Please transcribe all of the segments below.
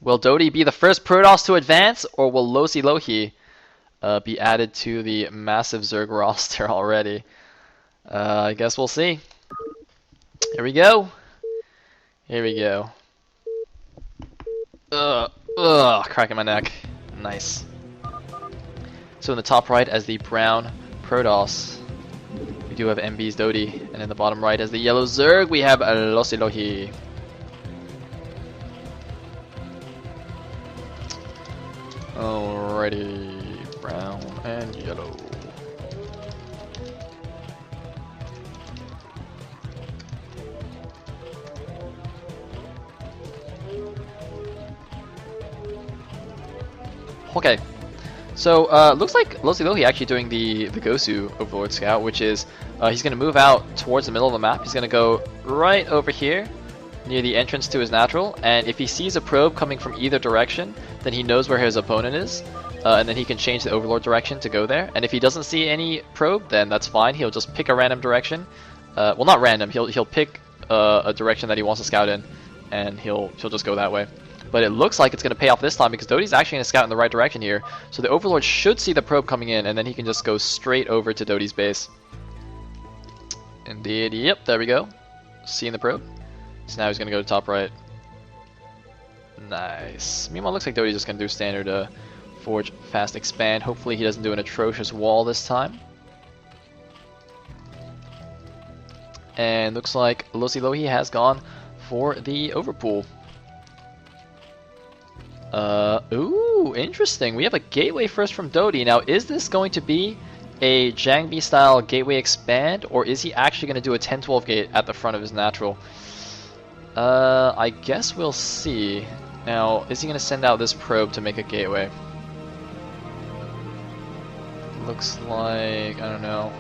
Will dOTY be the first Protoss to advance, or will Lossilohi be added to the massive Zerg roster already? I guess we'll see. Here we go. Here we go. Cracking my neck. Nice. So in the top right as the brown Protoss, we do have MB's dOTY, and in the bottom right as the yellow Zerg, we have Lossilohi. Alrighty, brown and yellow. Okay, so looks like Lossilohi actually doing the Gosu Overlord Scout, which is he's going to move out towards the middle of the map. He's going to go right over here near the entrance to his natural, and if he sees a probe coming from either direction, then he knows where his opponent is, and then he can change the Overlord direction to go there. And if he doesn't see any probe, then that's fine. He'll just pick a random direction. Well, not random. He'll pick a direction that he wants to scout in, and he'll just go that way. But it looks like it's going to pay off this time because dOTY's actually going to scout in the right direction here. So the Overlord should see the probe coming in, and then he can just go straight over to dOTY's base. Indeed, yep, there we go. Seeing the probe. So now he's going to go to top right. Nice. Meanwhile, it looks like dOTY's just going to do standard Forge, Fast, Expand. Hopefully he doesn't do an atrocious wall this time. And looks like Lossilohi has gone for the Overpool. Ooh, interesting. We have a gateway first from dOTY. Now, is this going to be a Jangbi style gateway expand, or is he actually going to do a 10-12 gate at the front of his natural? I guess we'll see. Now, is he going to send out this probe to make a gateway? Looks like, I don't know.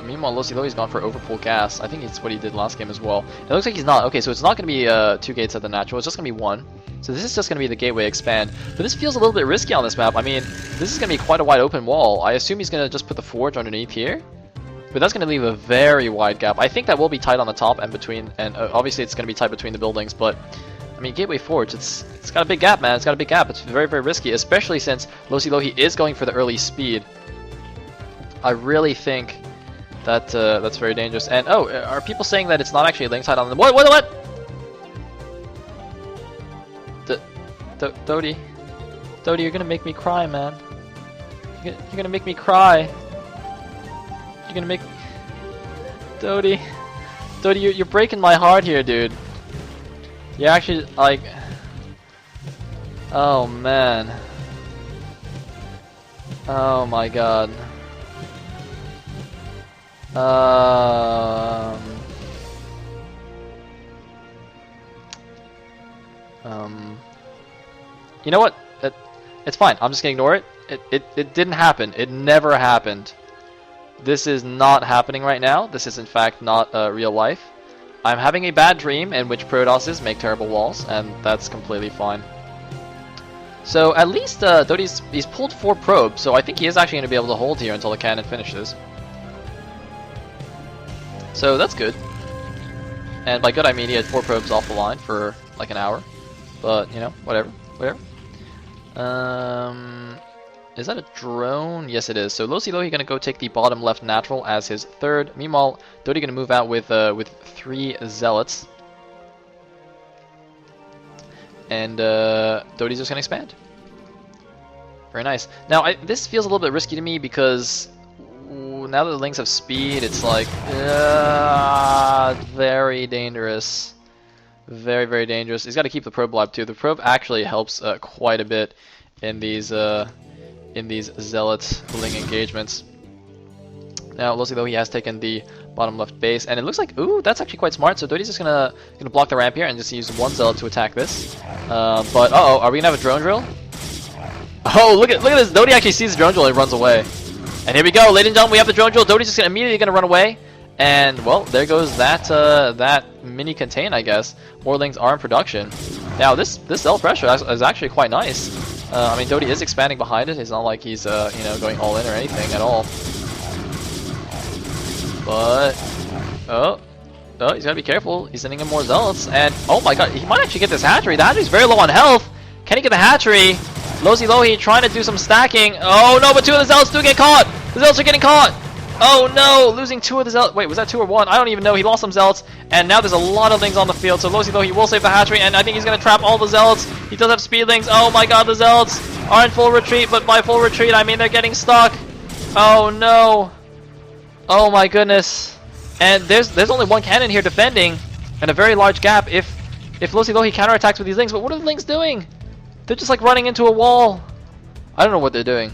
Meanwhile, Lossilohi's gone for Overpool Gas. I think it's what he did last game as well. It looks like he's not. Okay, so it's not going to be 2 gates at the natural. It's just going to be 1. So this is just going to be the gateway expand. But this feels a little bit risky on this map. I mean, this is going to be quite a wide open wall. I assume he's going to just put the forge underneath here. But that's going to leave a very wide gap. I think that will be tight on the top and between, and obviously it's going to be tight between the buildings. But I mean, gateway forge, it's got a big gap, man. It's got a big gap. It's very, very risky, especially since Lossilohi is going for the early speed. I really think that that's very dangerous. And oh, are people saying that it's not actually link tight on them? What? dOTY, you're gonna make me cry, man. You're gonna make me cry. You're gonna make dOTY, you're breaking my heart here, dude. You're actually like, oh man, oh my god. You know what? It's fine. I'm just gonna ignore it. It didn't happen. It never happened. This is not happening right now. This is in fact not real life. I'm having a bad dream in which Protosses make terrible walls, and that's completely fine. So at least he's pulled 4 probes, so I think he is actually going to be able to hold here until the cannon finishes. So that's good. And by good I mean he had 4 probes off the line for like an hour. But, you know, whatever. Is that a drone? Yes, it is. So Lossilohi going to go take the bottom left natural as his 3rd. Meanwhile, dOTY going to move out with 3 zealots. And dOTY's just going to expand. Very nice. Now, this feels a little bit risky to me because now that the links have speed, it's like very dangerous. Very, very dangerous. He's got to keep the probe alive too. The probe actually helps quite a bit in these zealot ling engagements. Now, Lossilohi has taken the bottom left base, and it looks like, ooh, that's actually quite smart. So dOTY's just gonna block the ramp here and just use 1 zealot to attack this. But uh-oh, are we gonna have a drone drill? Oh, look at this! dOTY actually sees the drone drill and runs away. And here we go, ladies and gentlemen, we have the drone drill. dOTY's just immediately gonna run away. And well, there goes that mini contain, I guess. More lings are in production. Now this zealot pressure is actually quite nice. I mean, dOTY is expanding behind it. It's not like he's you know, going all in or anything at all. But oh, he's gotta be careful. He's sending in more zealots, and oh my god, he might actually get this hatchery. The hatchery's very low on health. Can he get the hatchery? Lossilohi trying to do some stacking. Oh no, but 2 of the Zealots do get caught. The Zealots are getting caught. Oh no, losing 2 of the Zealots. Wait, was that 2 or 1? I don't even know. He lost some Zealots, and now there's a lot of things on the field. So Lossilohi will save the hatchery, and I think he's going to trap all the Zealots. He does have speedlings. Oh my god, the Zealots are in full retreat, but by full retreat, I mean they're getting stuck. Oh no. Oh my goodness. And there's only 1 cannon here defending, and a very large gap if Lossilohi counterattacks with these lings. But what are the lings doing? They're just like running into a wall. I don't know what they're doing.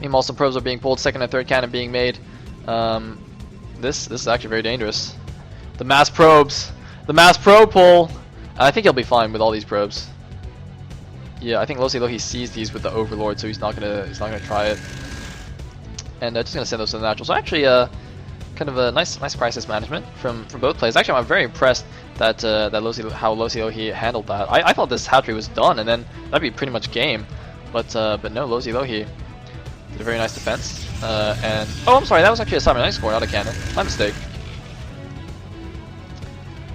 Meanwhile, some probes are being pulled, 2nd and 3rd cannon being made. This is actually very dangerous. The mass probes. The mass probe pull. I think he'll be fine with all these probes. Yeah, I think Lossilohi sees these with the Overlord, so he's not gonna try it. And just gonna send those to the natural. So actually, kind of a nice crisis management from both players. Actually, I'm very impressed that how Lossilohi handled that. I thought this hatchery was done, and then that'd be pretty much game. But no, Lossilohi did a very nice defense. And oh, I'm sorry, that was actually a Summer Night score, not a cannon. My mistake.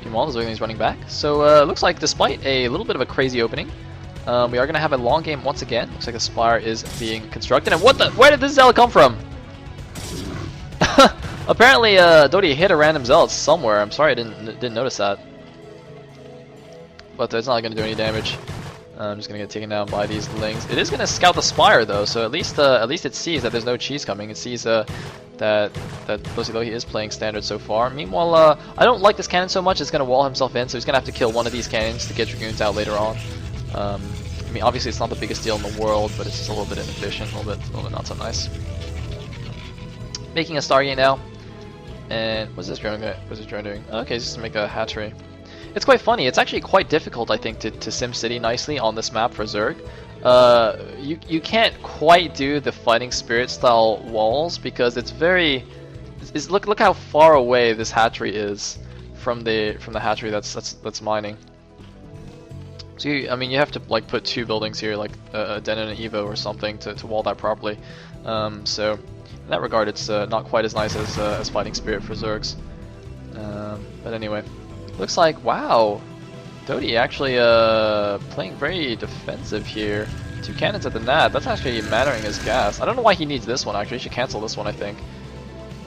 Meanwhile, Lossilohi's running back. So looks like despite a little bit of a crazy opening, we are going to have a long game once again. Looks like the Spire is being constructed. And where did this Zealot come from? Apparently, dOTY hit a random Zealot somewhere. I'm sorry I didn't notice that. But it's not going to do any damage. I'm just going to get taken down by these lings. It is going to scout the Spire though, so at least it sees that there's no cheese coming. It sees that Lossilohi is playing standard so far. Meanwhile, I don't like this cannon so much. It's going to wall himself in, so he's going to have to kill one of these cannons to get Dragoons out later on. I mean, obviously it's not the biggest deal in the world, but it's just a little bit inefficient, a little bit not so nice. Making a Stargate now. And what's this drone doing? Okay, just to make a hatchery. It's quite funny. It's actually quite difficult, I think, to SimCity nicely on this map for Zerg. You can't quite do the fighting spirit style walls because it's very. Look how far away this hatchery is from the hatchery that's mining. So you have to like put 2 buildings here, like a den and an Evo or something, to wall that properly. So in that regard, it's not quite as nice as fighting spirit for Zergs. But anyway. Looks like, wow, dOTY actually playing very defensive here. 2 cannons at the nat. That's actually mattering his gas. I don't know why he needs this one, actually. He should cancel this one, I think.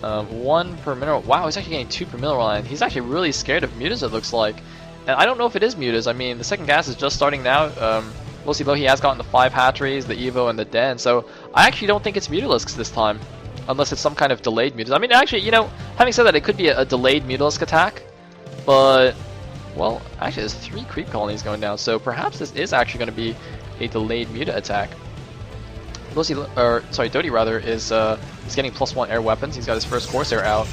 1 per mineral. Wow, he's actually getting 2 per mineral line. He's actually really scared of mutas, it looks like. And I don't know if it is mutas. I mean, the 2nd gas is just starting now. Lossilohi has gotten the 5 hatcheries, the Evo, and the den. So I actually don't think it's mutalisks this time. Unless it's some kind of delayed mutas. I mean, actually, having said that, it could be a delayed mutalisk attack. But, well, actually there's 3 creep colonies going down, so perhaps this is actually going to be a delayed muta attack. dOTY rather is getting +1 air weapons. He's got his first Corsair out,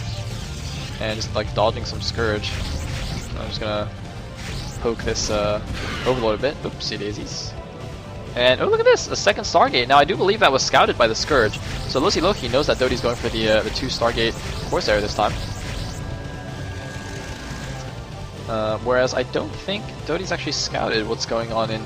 and just like dodging some Scourge. I'm just gonna poke this Overlord a bit. Oopsie daisies. And oh, look at this, a 2nd Stargate. Now I do believe that was scouted by the Scourge, so Lossilohi knows that dOTY's going for the 2 Stargate Corsair this time. Whereas I don't think dOTY's actually scouted what's going on in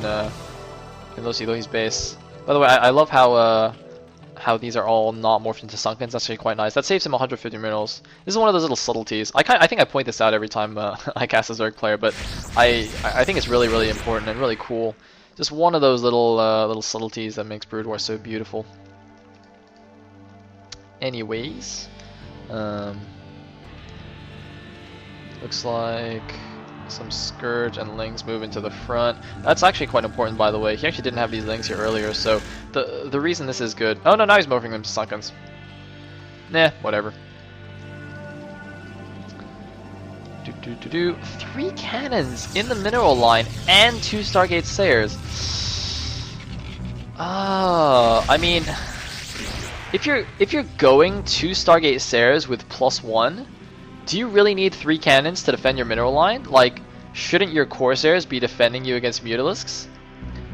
Lossilohi's base. By the way, I love how these are all not morphed into Sunkens. That's actually quite nice. That saves him 150 minerals. This is one of those little subtleties. I think I point this out every time I cast a Zerg player, but I think it's really, really important and really cool. Just one of those little subtleties that makes Brood War so beautiful. Anyways, looks like some Scourge and Lings move into the front. That's actually quite important, by the way. He actually didn't have these Lings here earlier, so the reason this is good. Oh no, now he's morphing them to Sunkens. Nah, whatever. 3 cannons in the mineral line and 2 Stargate Sayers. I mean, if you're going 2 Stargate Sayers with +1, do you really need 3 cannons to defend your mineral line? Like, shouldn't your Corsairs be defending you against Mutalisks?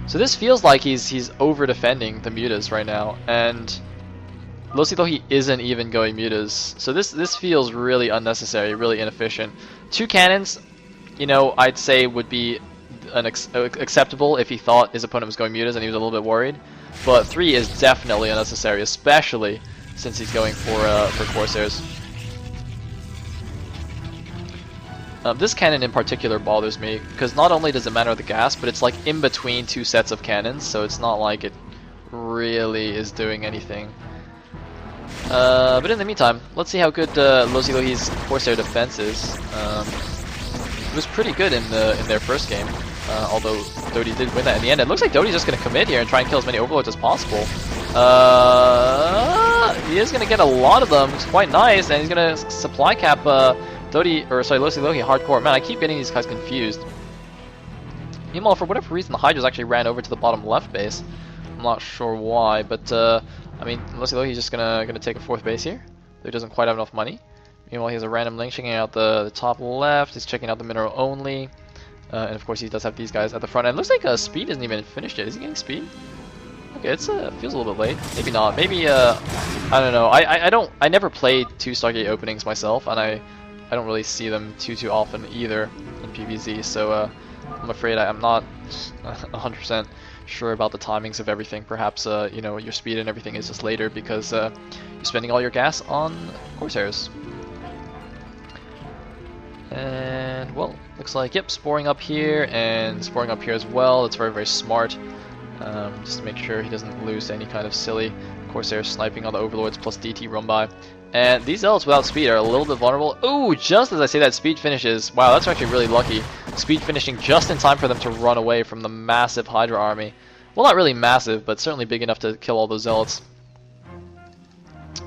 So this feels like he's over defending the mutas right now, and Lossilohi isn't even going mutas. So this feels really unnecessary, really inefficient. 2 cannons, I'd say would be acceptable if he thought his opponent was going mutas and he was a little bit worried. But 3 is definitely unnecessary, especially since he's going for Corsairs. This cannon in particular bothers me, because not only does it matter the gas, but it's like in between two sets of cannons, so it's not like it really is doing anything. But in the meantime, let's see how good Lossilohi's Corsair defense is. It was pretty good in their first game, although dOTY did win that in the end. It looks like dOTY's just going to commit here and try and kill as many Overlords as possible. He is going to get a lot of them. It's quite nice, and he's going to supply cap Lossilohi hardcore. Man, I keep getting these guys confused. Meanwhile, for whatever reason, the Hydras actually ran over to the bottom left base. I'm not sure why, but I mean, Lossilohi's just gonna take a fourth base here. He doesn't quite have enough money. Meanwhile, he has a random link checking out the top left. He's checking out the mineral only, and of course he does have these guys at the front end. Looks like Speed isn't even finished yet. Is he getting Speed? Okay, it's feels a little bit late. Maybe not. Maybe I don't know. I never played 2 Stargate openings myself, and I don't really see them too often either in PvZ. So I'm afraid I'm not 100% sure about the timings of everything. Perhaps you know, your speed and everything is just later because you're spending all your gas on Corsairs. And well, looks like yep, sporing up here and sporing up here as well. It's very smart, just to make sure he doesn't lose to any kind of silly Corsair sniping on the Overlords plus DT run by. And these Zealots without speed are a little bit vulnerable. Ooh, just as I say that, speed finishes. Wow, that's actually really lucky. Speed finishing just in time for them to run away from the massive Hydra army. Well, not really massive, but certainly big enough to kill all those Zealots.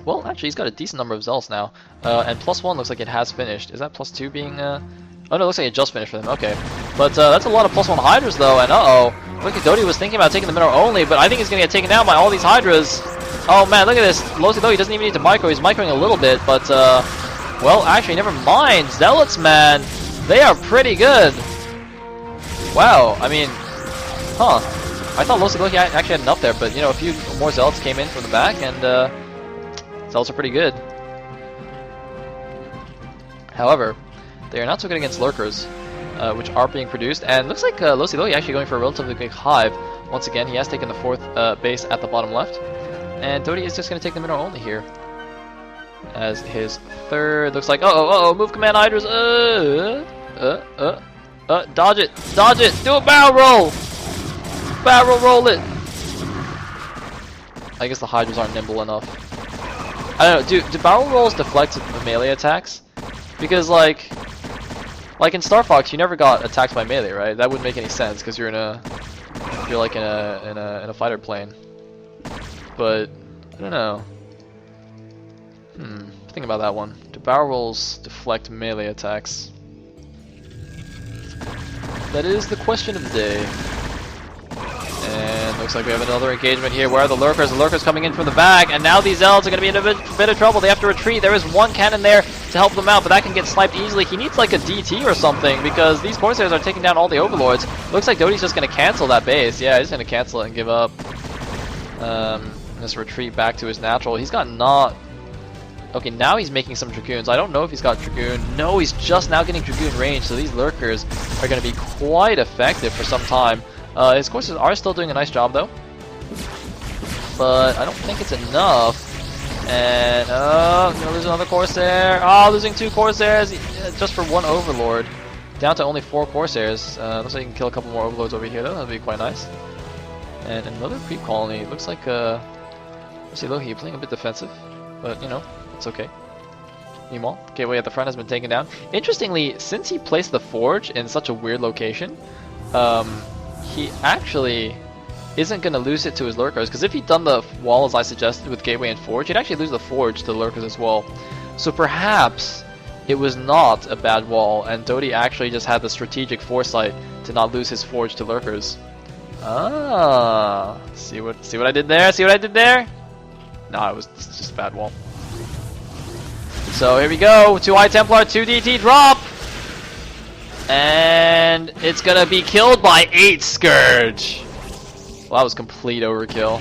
Well, actually, he's got a decent number of Zealots now. And +1 looks like it has finished. Is that +2 being... Oh no, it looks like it just finished for them. Okay. But that's a lot of +1 Hydras, though, and uh-oh. Look at dOTY was thinking about taking the mineral only, but I think he's going to get taken down by all these Hydras. Oh man, look at this. Lossilohi doesn't even need to micro. He's microing a little bit, but well, actually, never mind. Zealots, man, they are pretty good. Wow, I mean, huh. I thought Lossilohi actually had enough there, but you know, a few more Zealots came in from the back, and Zealots are pretty good. However, they are not so good against Lurkers, which are being produced, and looks like Lossilohi actually going for a relatively big hive. Once again, he has taken the 4th base at the bottom left. And dOTY is just going to take the mineral only here as his 3rd. Looks like, move command Hydras. Dodge it, do a barrel roll it. I guess the Hydras aren't nimble enough. I don't know, do barrel rolls deflect the melee attacks? Because like in Star Fox, you never got attacked by melee, right? That wouldn't make any sense because you're like in a fighter plane. But I don't know. Think about that one. Do barrel rolls deflect melee attacks? That is the question of the day. And looks like we have another engagement here. Where are the Lurkers? The Lurkers coming in from the back, and now these Zealots are going to be in a bit of trouble. They have to retreat. There is one cannon there to help them out, but that can get sniped easily. He needs like a DT or something because these Corsairs are taking down all the Overlords. Looks like dOTY's just going to cancel that base. Yeah, he's going to cancel it and give up. Just retreat back to his natural. He's got not... Okay, now he's making some Dragoons. I don't know if he's got Dragoon. No, he's just now getting Dragoon range, so these Lurkers are going to be quite effective for some time. His Corsairs are still doing a nice job, though. But I don't think it's enough. And, gonna lose another Corsair. Oh, losing 2 Corsairs just for 1 Overlord. Down to only 4 Corsairs. Looks like you can kill a couple more Overlords over here, though. That'd be quite nice. And another creep colony. Looks like, Lossilohi playing a bit defensive. But, you know, it's okay. Meanwhile, gateway at the front has been taken down. Interestingly, since he placed the forge in such a weird location, he actually isn't going to lose it to his Lurkers, because if he'd done the wall as I suggested with gateway and forge, he'd actually lose the forge to the Lurkers as well. So perhaps it was not a bad wall, and dOTY actually just had the strategic foresight to not lose his forge to Lurkers. Ah, see what I did there? See what I did there? No, it was just a bad wall. So here we go, 2 High Templar, 2 DT drop! And it's gonna be killed by 8 Scourge! Well, that was complete overkill.